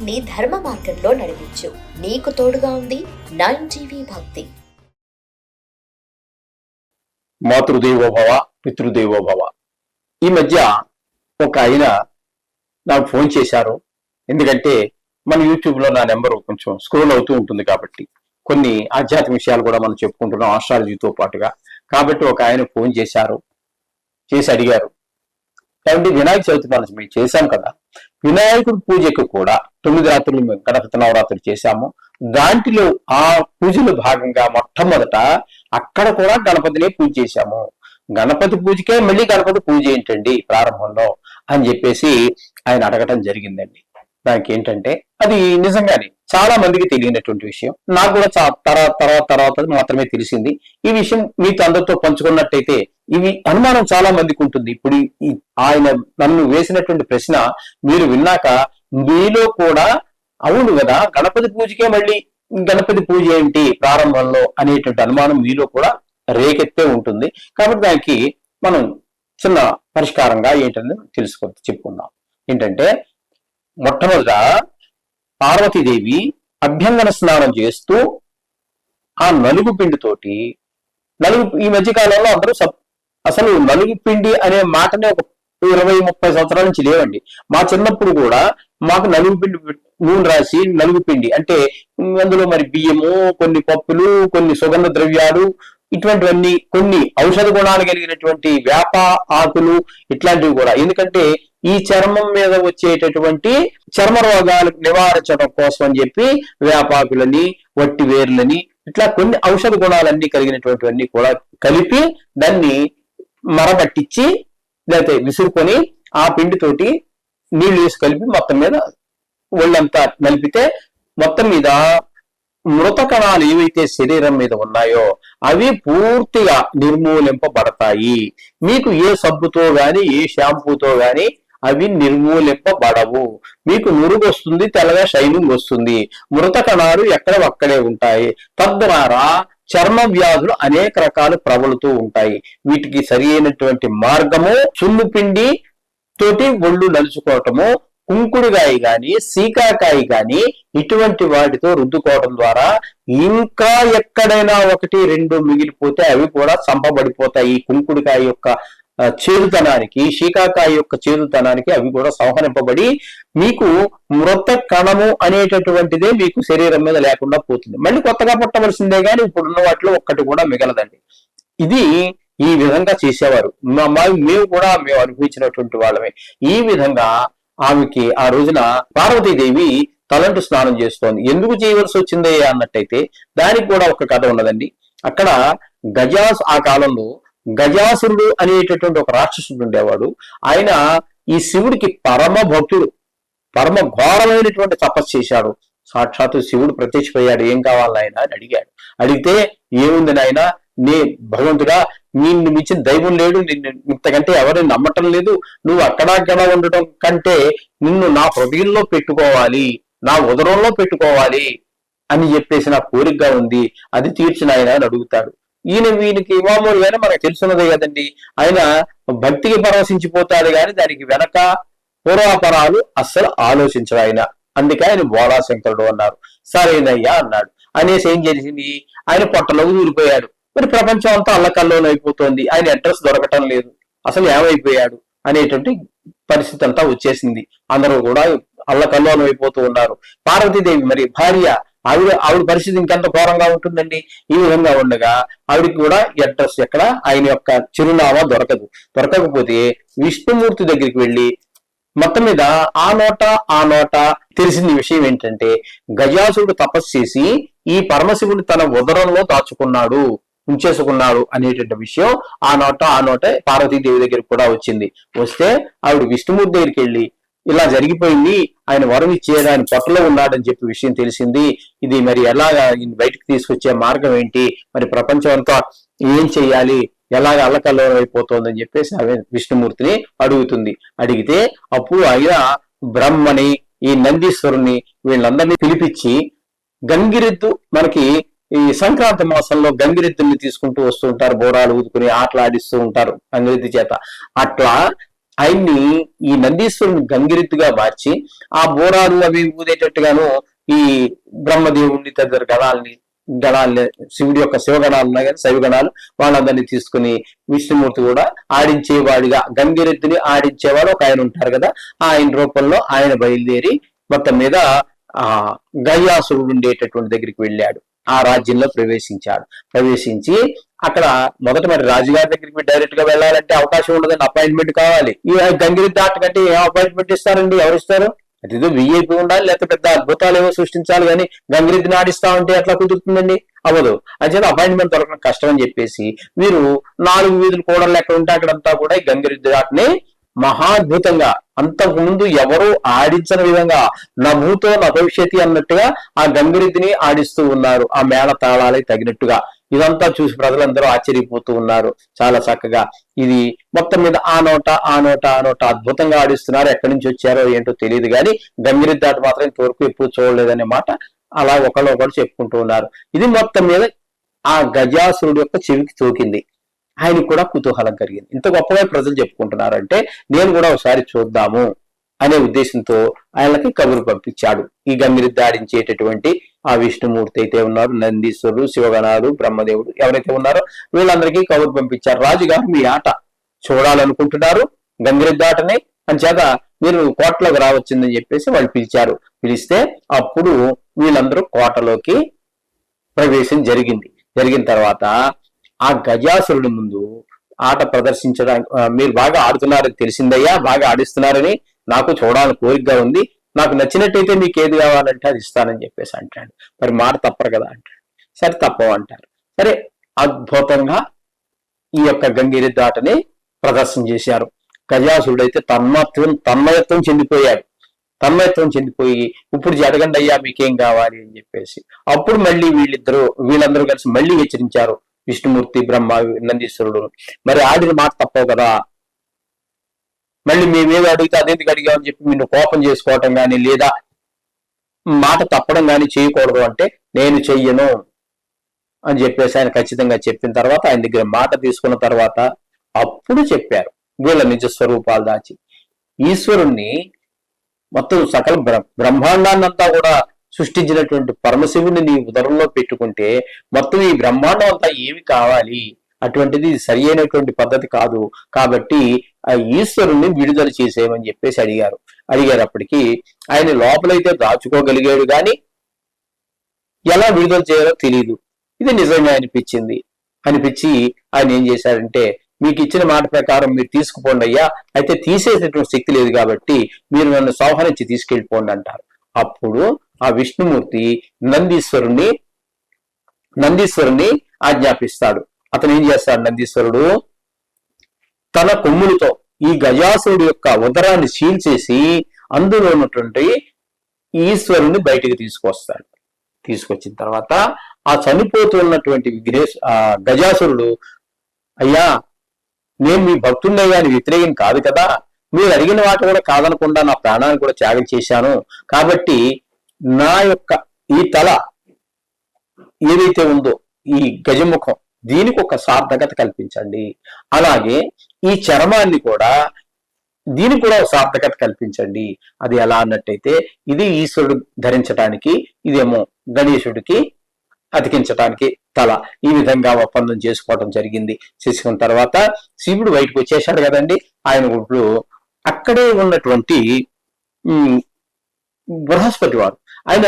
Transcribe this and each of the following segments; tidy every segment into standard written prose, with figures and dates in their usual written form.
జీవితాన్ని ధర్మ మార్గంలో నడిపించు. నీకు తోడుగా ఉంది 9 టీవీ భక్తి. మాతృదేవోభవ, పితృదేవోభవ. ఈ మధ్య ఒక ఆయన నాకు ఫోన్ చేశారు. ఎందుకంటే మన యూట్యూబ్లో నా నెంబర్ కొంచెం స్క్రోల్ అవుతూ ఉంటుంది కాబట్టి కొన్ని ఆధ్యాత్మిక విషయాలు కూడా మనం చెప్పుకుంటున్నాం ఆస్ట్రాలజీతో పాటుగా. కాబట్టి ఒక ఆయన ఫోన్ చేశారు, చేసి అడిగారు, కాబట్టి వినాయక చవితి మనం మేము చేశాం కదా, వినాయకుడి పూజకు కూడా 9 రాత్రులు మేము గణపతి నవరాత్రులు చేశాము. దాంట్లో ఆ పూజలో భాగంగా మొట్టమొదట అక్కడ కూడా గణపతినే పూజ చేశాము. గణపతి పూజకే మళ్ళీ గణపతి పూజ ఏంటండి ప్రారంభంలో అని చెప్పేసి ఆయన అడగటం జరిగిందండి. దానికి ఏంటంటే అది నిజంగానే చాలా మందికి తెలియనటువంటి విషయం. నాకు కూడా తర్వాత మాత్రమే తెలిసింది. ఈ విషయం మీతో అందరితో పంచుకున్నట్టయితే ఇవి అనుమానం చాలా మందికి ఉంటుంది. ఇప్పుడు ఆయన నన్ను వేసినటువంటి ప్రశ్న మీరు విన్నాక మీలో కూడా అవును కదా గణపతి పూజకే మళ్ళీ గణపతి పూజ ఏంటి ప్రారంభంలో అనేటువంటి అనుమానం మీలో కూడా రేకెత్తే ఉంటుంది. కాబట్టి దానికి మనం చిన్న పరిష్కారంగా ఏంటని చెప్పుకుందాం. ఏంటంటే మొట్టమొదట పార్వతీదేవి అభ్యంగన స్నానం చేస్తూ ఆ నలుగు పిండితోటి ఈ మధ్య కాలంలో అందరూ అసలు నలుగు పిండి అనే మాటనే ఒక 20-30 సంవత్సరాల నుంచి లేవండి. మా చిన్నప్పుడు కూడా మాకు నలుగు పిండి నూనె రాసి నలుగు పిండి అంటే అందులో మరి బియ్యము, కొన్ని పప్పులు, కొన్ని సుగంధ ద్రవ్యాలు, ఇటువంటివన్నీ కొన్ని ఔషధ గుణాలు కలిగినటువంటి వేప ఆకులు ఇట్లాంటివి కూడా. ఎందుకంటే ఈ చర్మం మీద వచ్చేటటువంటి చర్మ రోగాలు నివారించడం కోసం అని చెప్పి వేపాకులని, వట్టి వేర్లని, ఇట్లా కొన్ని ఔషధ గుణాలన్నీ కలిగినటువంటివన్నీ కూడా కలిపి దాన్ని మరబట్టించి లేకపోతే విసురుకొని ఆ పిండితోటి నీళ్లు వేసి కలిపి మొత్తం మీద ఒళ్ళంతా నలిపితే మొత్తం మీద మృత కణాలు ఏవైతే శరీరం మీద ఉన్నాయో అవి పూర్తిగా నిర్మూలింపబడతాయి. మీకు ఏ సబ్బుతో గాని ఏ షాంపూతో గాని అవి నిర్మూలింపబడవు. మీకు నురుగు వస్తుంది, తెల్లగా షైనింగ్ వస్తుంది, మృత కణాలు ఎక్కడవక్కడే ఉంటాయి. తద్వారా చర్మ వ్యాధులు అనేక రకాలు ప్రబలుతూ ఉంటాయి. వీటికి సరి అయినటువంటి మార్గము సున్ను పిండి తోటి ఒళ్ళు నలుచుకోవటము, కుంకుడుకాయ గాని సీకాకాయ గాని ఇటువంటి వాటితో రుద్దుకోవడం ద్వారా ఇంకా ఎక్కడైనా 1-2 మిగిలిపోతే అవి కూడా చంపబడిపోతాయి. కుంకుడుకాయ యొక్క చేదుతనానికి, శీకాకాయ యొక్క చేదుతనానికి అవి కూడా సంహరింపబడి మీకు మృత కణము అనేటటువంటిదే మీకు శరీరం మీద లేకుండా పోతుంది. మళ్ళీ కొత్తగా పుట్టవలసిందే కానీ ఇప్పుడున్న వాటిలో ఒక్కటి కూడా మిగలదండి. ఇది ఈ విధంగా చేసేవారు. మేము అనుభవించినటువంటి వాళ్ళమే. ఈ విధంగా ఆమెకి ఆ రోజున పార్వతీదేవి తలంటు స్నానం చేస్తోంది. ఎందుకు చేయవలసి వచ్చిందే అన్నట్టయితే దానికి కూడా ఒక కథ ఉన్నదండి. అక్కడ ఆ కాలంలో గజాసురుడు అనేటటువంటి ఒక రాక్షసుడు ఉండేవాడు. ఆయన ఈ శివుడికి పరమ భక్తుడు, పరమ ఘోరమైనటువంటి తపస్సు చేశాడు. సాక్షాత్తు శివుడు ప్రత్యక్షపోయాడు. ఏం కావాలి ఆయన అని అడిగాడు. అడిగితే ఏముంది నాయన, నే భగవంతుడా నిన్ను మించిన దైవం లేడు, నిన్ను ఇంతకంటే ఎవరిని నమ్మటం లేదు, నువ్వు అక్కడక్కడ ఉండటం కంటే నిన్ను నా హృదయంలో పెట్టుకోవాలి, నా ఉదరంలో పెట్టుకోవాలి అని చెప్పేసి నా కోరికగా ఉంది, అది తీర్చిన ఆయన అని అడుగుతాడు. వీనికి మామూలుగానే మనకు తెలుసున్నదే కదండి. ఆయన భక్తికి పరవశించిపోతాడు కానీ దానికి వెనక పూర్వాపరాలు అస్సలు ఆలోచించడు ఆయన. అందుకే ఆయన బోళాశంకరుడు అన్నారు. సరేనయ్యా అన్నాడు. అనేసి ఏం చేసింది, ఆయన పొట్టలోకి దూరిపోయాడు. మరి ప్రపంచం అంతా అల్లకల్లోలం అయిపోతుంది. ఆయన అడ్రస్ దొరకటం లేదు, అసలు ఏమైపోయాడు అనేటువంటి పరిస్థితి అంతా వచ్చేసింది. అందరూ కూడా అల్లకల్లోలం అయిపోతూ ఉన్నారు. పార్వతీదేవి మరి భార్య, ఆవిడ పరిస్థితి ఇంకెంత ఘోరంగా ఉంటుందండి. ఈ విధంగా ఉండగా ఆవిడికి కూడా అడ్రస్ ఎక్కడ, ఆయన యొక్క చిరునామా దొరకకపోతే విష్ణుమూర్తి దగ్గరికి వెళ్ళి మొత్తం మీద ఆ నోట తెలిసిన విషయం ఏంటంటే గజాసురుడు తపస్సు చేసి ఈ పరమశివుడు తన ఉదరంలో ఉంచేసుకున్నాడు అనేటువంటి విషయం ఆ నోటే పార్వతీదేవి దగ్గరికి కూడా వచ్చింది. వస్తే ఆవిడ విష్ణుమూర్తి దగ్గరికి వెళ్ళి ఇలా జరిగిపోయింది, ఆయన వరం ఇచ్చేది, ఆయన పొట్టలో ఉన్నాడని చెప్పి విషయం తెలిసింది, ఇది మరి ఎలాగా బయటకు తీసుకొచ్చే మార్గం ఏంటి, మరి ప్రపంచం అంతా ఏం చెయ్యాలి, ఎలాగ అల్లకల్లోలం అయిపోతుందని చెప్పేసి ఆమె విష్ణుమూర్తిని అడుగుతుంది. అడిగితే అప్పుడు ఆయన బ్రహ్మని, ఈ నందీశ్వరుని వీళ్ళందరినీ పిలిపించి గంగిరెద్దు, మనకి ఈ సంక్రాంతి మాసంలో గంగిరెద్దుల్ని తీసుకుంటూ వస్తూ ఉంటారు, బోరాలు ఊదుకుని ఆటలాడిస్తూ ఉంటారు గంగిరెద్దు చేత. అట్లా ఆయన్ని ఈ నందీశ్వరుని గంగిరెద్దుగా మార్చి ఆ బోరాలు అవి ఊదేటట్టుగాను ఈ బ్రహ్మదేవుణ్ణి తదితర గణాలని శివుడి యొక్క శివగణాలు ఉన్నాయి కదా, శైవగణాలు వాళ్ళందరినీ తీసుకుని విష్ణుమూర్తి కూడా ఆడించేవాడిగా గంగిరెద్దుని ఆడించేవాడు ఒక ఆయన ఉంటారు కదా, ఆయన రూపంలో ఆయన బయలుదేరి మొత్తం మీద ఆ గయాసురుడు ఉండేటటువంటి దగ్గరికి వెళ్ళాడు. ఆ రాజ్యంలో ప్రవేశించి అక్కడ మొదట మరి రాజుగారి దగ్గరికి డైరెక్ట్ గా వెళ్ళాలంటే అవకాశం ఉండదండి, అపాయింట్మెంట్ కావాలి. ఈ గంగిరెద్దు ఆట కంటే ఏం అపాయింట్మెంట్ ఇస్తారండి, ఎవరు ఇస్తారు? అదేదో విఐపి ఉండాలి, లేకపోతే పెద్ద అద్భుతాలు ఏవో సృష్టించాలి, కానీ గంగిరెద్దుని ఆడిస్తామంటే ఎట్లా కుదురుతుందండి? అవ్వదు. అంచేత అపాయింట్మెంట్ దొరకడం కష్టం అని చెప్పేసి వీరు 4 వీధులు కూడలు ఎక్కడ ఉంటే అక్కడంతా కూడా ఈ గంగిరెద్దు ఆటని మహాద్భుతంగా అంతకు ముందు ఎవరు ఆడించని విధంగా నభూతో నభవిష్యతి అన్నట్టుగా ఆ గంగిరెద్దుని ఆడిస్తూ ఉన్నారు, ఆ మేళ తాళాలకి తగినట్టుగా. ఇదంతా చూసి ప్రజలందరూ ఆశ్చర్యపోతూ ఉన్నారు చాలా చక్కగా. ఇది మొత్తం మీద ఆ నోట అద్భుతంగా ఆడిస్తున్నారు. ఎక్కడి నుంచి వచ్చారో ఏంటో తెలియదు, కానీ గంగిరెద్దు ఆట మాత్రం ఇంతవరకు ఎప్పుడు చూడలేదనే మాట అలా ఒకళ్ళు చెప్పుకుంటూ ఉన్నారు. ఇది మొత్తం మీద ఆ గజాసురుడు యొక్క చెవికి తోకింది. ఆయనకు కూడా కుతూహలం కలిగింది. ఇంత గొప్పగా ప్రజలు చెప్పుకుంటున్నారంటే నేను కూడా ఒకసారి చూద్దాము అనే ఉద్దేశంతో ఆయనకి కబురు పంపించాడు. ఈ గంగిరెద్దు ఆడించేటటువంటి ఆ విష్ణుమూర్తి అయితే ఉన్నారు, నందీశ్వరుడు, శివగణాలు, బ్రహ్మదేవుడు ఎవరైతే ఉన్నారో వీళ్ళందరికీ కబురు పంపించారు. రాజుగారు మీ ఆట చూడాలనుకుంటున్నారు, గంగిరెద్దు ఆటని, అంచేత మీరు కోటలోకి రావచ్చిందని చెప్పేసి వాళ్ళు పిలిచారు. పిలిస్తే అప్పుడు వీళ్ళందరూ కోటలోకి ప్రవేశం జరిగిన తర్వాత ఆ గజాసురుడి ముందు ఆట ప్రదర్శించడానికి, మీరు బాగా ఆడుతున్నారని తెలిసిందయ్యా, బాగా ఆడిస్తున్నారని నాకు చూడాలని కోరికగా ఉంది, నాకు నచ్చినట్టయితే మీకు ఏది కావాలంటే అది ఇస్తానని చెప్పేసి అంటాడు. మరి మాట తప్పరు కదా అంటాడు. సరే తప్పవు అంటారు. సరే అద్భుతంగా ఈ యొక్క గంగిరెద్దు ఆటని ప్రదర్శన చేశారు. గజాసురుడు అయితే తన్మయత్వం చెందిపోయి ఇప్పుడు జరగండి అయ్యా మీకేం కావాలి అని చెప్పేసి అప్పుడు మళ్ళీ వీళ్ళందరూ కలిసి మళ్ళీ హెచ్చరించారు విష్ణుమూర్తి, బ్రహ్మ, నందీశ్వరుడు. మరి ఆడిన మాట తప్పవు కదా, మళ్ళీ మేమేమి అడిగితే అదేందుకు అడిగామని చెప్పి నిన్ను కోపం చేసుకోవటం కానీ లేదా మాట తప్పడం కానీ చేయకూడదు అంటే నేను చెయ్యను అని చెప్పేసి ఆయన ఖచ్చితంగా చెప్పిన తర్వాత ఆయన దగ్గర మాట తీసుకున్న తర్వాత అప్పుడు చెప్పారు వీళ్ళ నిజ స్వరూపాలు దాచి. ఈశ్వరుణ్ణి మొత్తం సకల బ్రహ్మాండాన్నంతా కూడా సృష్టించినటువంటి పరమశివుని నీ ఉదరంలో పెట్టుకుంటే మొత్తం ఈ బ్రహ్మాండం అంతా ఏమి కావాలి, అటువంటిది సరి అయినటువంటి పద్ధతి కాదు, కాబట్టి ఆ ఈశ్వరుణ్ణి విడుదల చేసేయమని చెప్పేసి అడిగారప్పటికీ ఆయన లోపలైతే దాచుకోగలిగాడు కానీ ఎలా విడుదల చేయాలో తెలియదు. ఇది నిజంగా అనిపించి ఆయన ఏం చేశారంటే, మీకు ఇచ్చిన మాట ప్రకారం మీరు తీసుకుపోండి అయ్యా, అయితే తీసేసేటువంటి శక్తి లేదు కాబట్టి మీరు నన్ను సంహరించి తీసుకెళ్ళిపోండి అంటారు. అప్పుడు ఆ విష్ణుమూర్తి నందీశ్వరుని ఆజ్ఞాపిస్తాడు. అతను ఏం చేస్తాడు, నందీశ్వరుడు తన కొమ్ములతో ఈ గజాసురుడు యొక్క ఉదరాన్ని చీల్చేసి అందులో ఉన్నటువంటి ఈశ్వరుని బయటికి తీసుకొచ్చిన తర్వాత ఆ చనిపోతున్నటువంటి గజాసురుడు, అయ్యా నేను మీ భక్తుడినే కానీ వ్యతిరేకం కాదు కదా, మీరు అడిగిన వాటి కూడా కాదనకుండా నా ప్రాణాన్ని కూడా త్యాగం చేశాను, కాబట్టి నా యొక్క ఈ తల ఏదైతే ఉందో ఈ గజముఖం దీనికి ఒక సార్థకత కల్పించండి, అలాగే ఈ చర్మాన్ని కూడా దీనికి కూడా ఒక సార్థకత కల్పించండి. అది ఎలా అన్నట్టయితే ఇది ఈశ్వరుడు ధరించడానికి, ఇదేమో గణేశుడికి అతికించడానికి తల, ఈ విధంగా ఒప్పందం చేసుకోవడం జరిగింది. చేసుకున్న తర్వాత శివుడు బయటకు వచ్చేసాడు కదండి. ఆయన ఇప్పుడు అక్కడే ఉన్నటువంటి బృహస్పతి వారు, ఆయన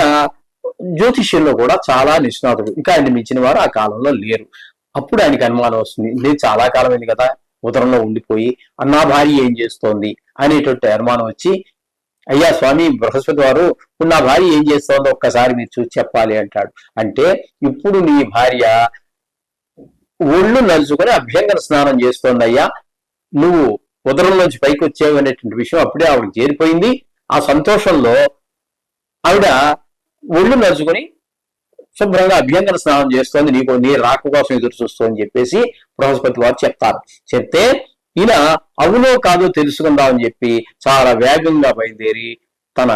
జ్యోతిష్యంలో కూడా చాలా నిష్ణాతుడు, ఇంకా ఆయన మించిన వారు ఆ కాలంలో లేరు. అప్పుడు ఆయనకి అనుమానం వస్తుంది, నేను చాలా కాలం అయింది కదా ఉదరంలో ఉండిపోయి, నా భార్య ఏం చేస్తోంది అనేటువంటి అనుమానం వచ్చి, అయ్యా స్వామి బృహస్పతి వారు నా భార్య ఏం చేస్తోందో ఒక్కసారి మీరు చూసి చెప్పాలి అంటాడు. అంటే ఇప్పుడు నీ భార్య ఒళ్ళు నలుచుకొని అభ్యంగన స్నానం చేస్తోంది అయ్యా, నువ్వు ఉదరంలోంచి పైకి వచ్చావు అనేటువంటి విషయం అప్పుడే ఆవిడ చేరిపోయింది. ఆ సంతోషంలో ఆవిడ ఒళ్ళు నలుచుకొని శుభ్రంగా అభ్యంగన స్నానం చేస్తోంది, నీ రాక కోసం ఎదురు చూస్తోంది చెప్పేసి బృహస్పతి వారు చెప్తే ఈయన అవునో కాదో తెలుసుకుందామని చెప్పి చాలా వేగంగా బయలుదేరి తన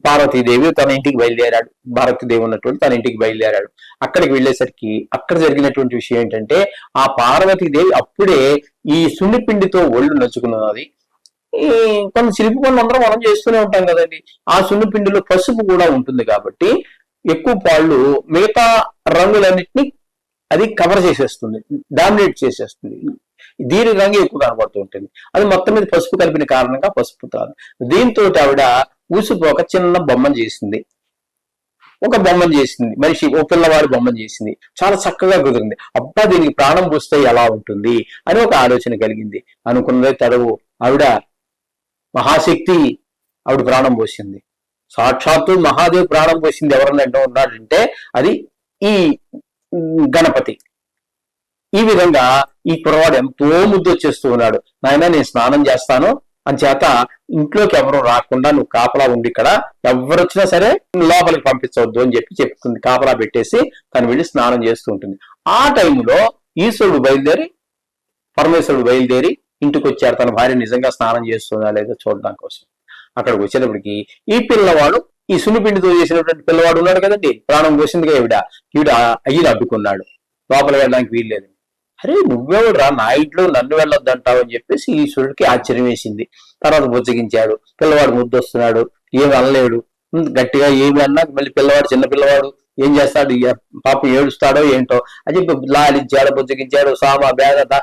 పార్వతీదేవి తన ఇంటికి బయలుదేరాడు. భారతీదేవి ఉన్నటువంటి తన ఇంటికి బయలుదేరాడు. అక్కడికి వెళ్ళేసరికి అక్కడ జరిగినటువంటి విషయం ఏంటంటే, ఆ పార్వతీదేవి అప్పుడే ఈ సున్నిపిండితో ఒళ్ళు నచ్చుకున్నది. ఈ కొన్ని శిల్పి పనులు అందరం మనం చేస్తూనే ఉంటాం కదండి. ఆ సున్నిపిండిలో పసుపు కూడా ఉంటుంది కాబట్టి ఎక్కువ పాళ్ళు మిగతా రంగులన్నిటిని అది కవర్ చేసేస్తుంది, డామినేట్ చేసేస్తుంది. దీని రంగు ఎక్కువ కనబడుతూ ఉంటుంది. అది మొత్తం మీద పసుపు కలిపిన కారణంగా పసుపు తాను. దీంతో ఆవిడ ఊసిపోక చిన్న బొమ్మను చేసింది, ఒక బొమ్మను చేసింది, మనిషి ఓ పిల్లవాడి బొమ్మను చేసింది. చాలా చక్కగా కుదిరింది. అబ్బా దీనికి ప్రాణం పోస్తే ఎలా ఉంటుంది అని ఒక ఆలోచన కలిగింది. అనుకున్నదే తడవు ఆవిడ మహాశక్తి, ఆవిడ ప్రాణం పోసింది. సాక్షాత్తు మహాదేవ్ ప్రాణం పోసింది ఎవరన్నా ఉన్నాడంటే అది ఈ గణపతి. ఈ విధంగా ఈ కుర్రవాడు ఎంతో ముద్దొచ్చేస్తూ ఉన్నాడు. నాయన నేను స్నానం చేస్తాను అని చేత ఇంట్లోకి ఎవరు రాకుండా నువ్వు కాపలా ఉండి ఇక్కడ ఎవరు వచ్చినా సరే లోపలికి పంపించవద్దు అని చెప్తుంది. కాపలా పెట్టేసి తను వెళ్ళి స్నానం చేస్తూ ఉంటుంది. ఆ టైంలో పరమేశ్వరుడు బయలుదేరి ఇంటికి వచ్చారు. తన భార్య నిజంగా స్నానం చేస్తుందా లేదా చూడడం కోసం. అక్కడికి వచ్చేటప్పటికి ఈ పిల్లవాడు, ఈ సున్నిపిండితో చేసినటువంటి పిల్లవాడు ఉన్నాడు కదండి, ప్రాణం పోసిందిగా ఈవిడ అయ్యి అడ్డుకున్నాడు, లోపల వెళ్ళడానికి వీల్లేదు. అరే నువ్వెవడు రా నా ఇంట్లో నన్ను వెళ్ళొద్దంటావు అని చెప్పేసి ఈశ్వరుడికి ఆశ్చర్యం వేసింది. తర్వాత బుజ్జగించాడు. పిల్లవాడు ముద్దొస్తున్నాడు, ఏమి అనలేడు. గట్టిగా ఏమి అన్నా మళ్ళీ పిల్లవాడు చిన్న పిల్లవాడు ఏం చేస్తాడు, పాపం ఏడుస్తాడో ఏంటో అని చెప్పి లాలించాడు, బుజ్జగించాడు, సామా బేగత.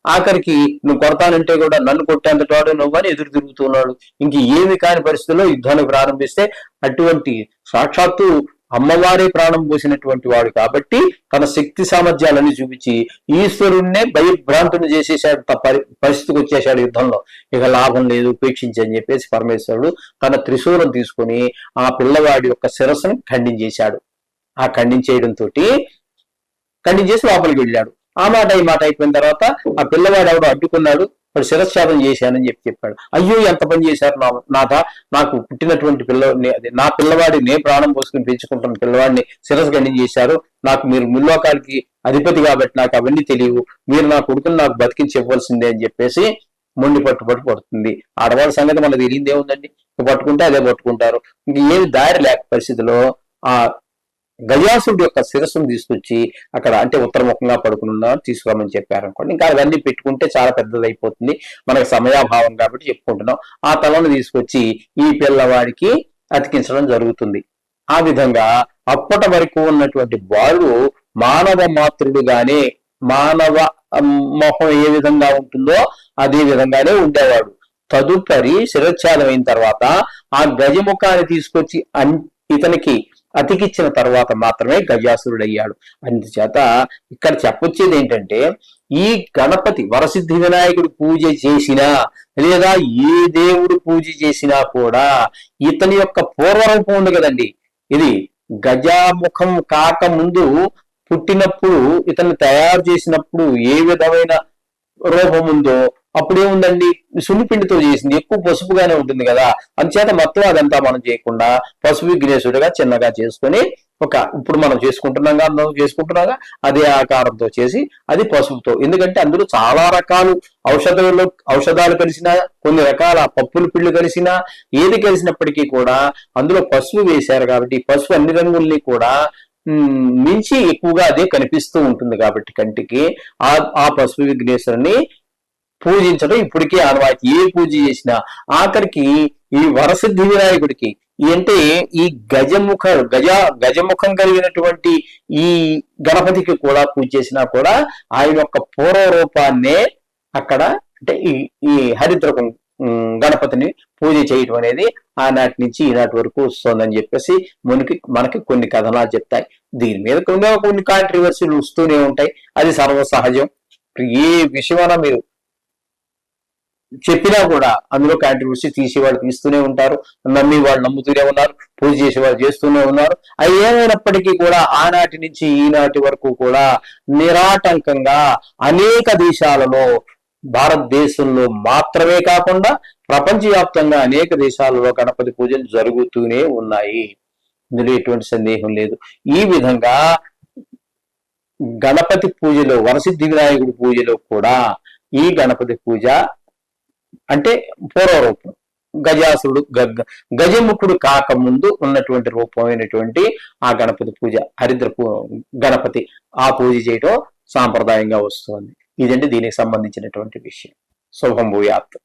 ఆఖరికి నువ్వు కొడతానంటే కూడా నన్ను కొట్టేంత తోడు నువ్వని ఎదురు తిరుగుతున్నాడు. ఇంక ఏమి కాని పరిస్థితుల్లో యుద్ధాన్ని ప్రారంభిస్తే అటువంటి సాక్షాత్తు అమ్మవారే ప్రాణం పోసినటువంటి వాడు కాబట్టి తన శక్తి సామర్థ్యాలన్నీ చూపించి ఈశ్వరుణ్ణే భయభ్రాంతుని చేసేసాడు. పరిస్థితికి వచ్చేసాడు యుద్ధంలో. ఇక లాభం లేదు, ఉపేక్షించి అని చెప్పేసి పరమేశ్వరుడు తన త్రిశూలం తీసుకుని ఆ పిల్లవాడి యొక్క శిరస్సుని ఖండించేశాడు. ఆ ఖండించేసి లోపలికి వెళ్ళాడు. ఆ మాట ఈ మాట అయిపోయిన తర్వాత ఆ పిల్లవాడు ఎవడో అడ్డుకున్నాడు, వాడు శిరశ్ఛేదం చేశానని చెప్పాడు. అయ్యో ఎంత పని చేశారు నాథ, నాకు పుట్టినటువంటి నా పిల్లవాడి నే ప్రాణం పోసుకుని పెంచుకుంటున్న పిల్లవాడిని శిరస్సు గండి చేశారు. నాకు మీరు ముల్లోకాలకి అధిపతి కాబట్టి నాకు అవన్నీ తెలియవు, మీరు నా కొడుకుని నాకు బతికించి ఇవ్వాల్సిందే అని చెప్పేసి మొండి పడుతుంది. ఆడవాళ్ళ సంగతి మనకు తెలియదు ఏముందండి, పట్టుకుంటే అదే పట్టుకుంటారు. ఇంక ఏమి దారి లేక పరిస్థితిలో ఆ గజాసుడి యొక్క శిరస్సును తీసుకొచ్చి అక్కడ అంటే ఉత్తరముఖంగా పడుకున్నా తీసుకురామని చెప్పారు అనుకోండి. ఇంకా అవన్నీ పెట్టుకుంటే చాలా పెద్దది అయిపోతుంది, మనకు సమయాభావం కాబట్టి చెప్పుకుంటున్నాం. ఆ తలను తీసుకొచ్చి ఈ పిల్లవాడికి అతికించడం జరుగుతుంది. ఆ విధంగా అప్పటి వరకు ఉన్నటువంటి బాలుడు మానవ మాతృడుగానే, మానవ మొహం ఏ విధంగా ఉంటుందో అదే విధంగానే ఉండేవాడు. తదుపరి శిరచ్ఛేదం అయిన తర్వాత ఆ గజముఖాన్ని తీసుకొచ్చి ఇతనికి అతికిచ్చిన తర్వాత మాత్రమే గజాసురుడయ్యాడు. అందుచేత ఇక్కడ చెప్పొచ్చేది ఏంటంటే ఈ గణపతి వరసిద్ధి వినాయకుడు పూజ చేసినా లేదా ఏ దేవుడు పూజ చేసినా కూడా ఇతని యొక్క పూర్వరూపం ఉంది కదండి. ఇది గజాముఖం కాక ముందు పుట్టినప్పుడు ఇతన్ని తయారు చేసినప్పుడు ఏ విధమైన రూపం ఉందో అప్పుడేముందండి, సున్నిపిండితో చేసింది, ఎక్కువ పసుపుగానే ఉంటుంది కదా. అందుచేత మొత్తం అదంతా మనం చేయకుండా పసుపు విఘ్నేశుడిగా చిన్నగా చేసుకొని ఇప్పుడు మనం చేసుకుంటున్నాగా అదే ఆకారంతో చేసి అది పసుపుతో. ఎందుకంటే అందులో చాలా రకాలు ఔషధాలు కలిసినా, కొన్ని రకాల పప్పుల పిళ్ళు కలిసినా, ఏది కలిసినప్పటికీ కూడా అందులో పసుపు వేశారు కాబట్టి పసుపు అన్ని రంగుల్ని కూడా మించి ఎక్కువగా అదే కనిపిస్తూ ఉంటుంది కాబట్టి కంటికి ఆ పసుపు విఘ్నేశ్వరుని పూజించడం ఇప్పటికే ఆనవాయితీ. ఏ పూజ చేసినా ఆఖరికి ఈ వరసిద్ధి వినాయకుడికి అంటే ఈ గజముఖం కలిగినటువంటి ఈ గణపతికి కూడా పూజ చేసినా కూడా ఆయన యొక్క పూర్వ రూపాన్నే అక్కడ అంటే ఈ హరిద్రకం గణపతిని పూజ చేయటం అనేది ఆనాటి నుంచి ఈనాటి వరకు వస్తుందని చెప్పేసి మనకి కొన్ని కథనాలు చెప్తాయి. దీని మీద కొన్ని కాంట్రవర్సీలు వస్తూనే ఉంటాయి, అది సర్వసహజం. ఏ విషయమైనా మీరు చెప్పినా కూడా అందులో కాంట్రవర్సీ తీసేవాళ్ళు తీస్తూనే ఉంటారు, నమ్మి వాళ్ళు నమ్ముతూనే ఉన్నారు, పూజ చేసేవాళ్ళు చేస్తూనే ఉన్నారు. అవి ఏమైనప్పటికీ కూడా ఆనాటి నుంచి ఈనాటి వరకు కూడా నిరాటంకంగా అనేక దేశాలలో, భారతదేశంలో మాత్రమే కాకుండా ప్రపంచవ్యాప్తంగా అనేక దేశాలలో గణపతి పూజలు జరుగుతూనే ఉన్నాయి. ఇందులో ఎటువంటి సందేహం లేదు. ఈ విధంగా గణపతి పూజలో, వరసిద్ధి వినాయకుడి పూజలో కూడా ఈ గణపతి పూజ అంటే పూర్వరూపం గజాసురుడు గజముఖుడు కాకముందు ఉన్నటువంటి రూపమైనటువంటి ఆ గణపతి పూజ, హరిద్ర గణపతి ఆ పూజ చేయటం సాంప్రదాయంగా వస్తుంది. ఇదండి దీనికి సంబంధించినటువంటి విషయం. శుభం భూయాత్.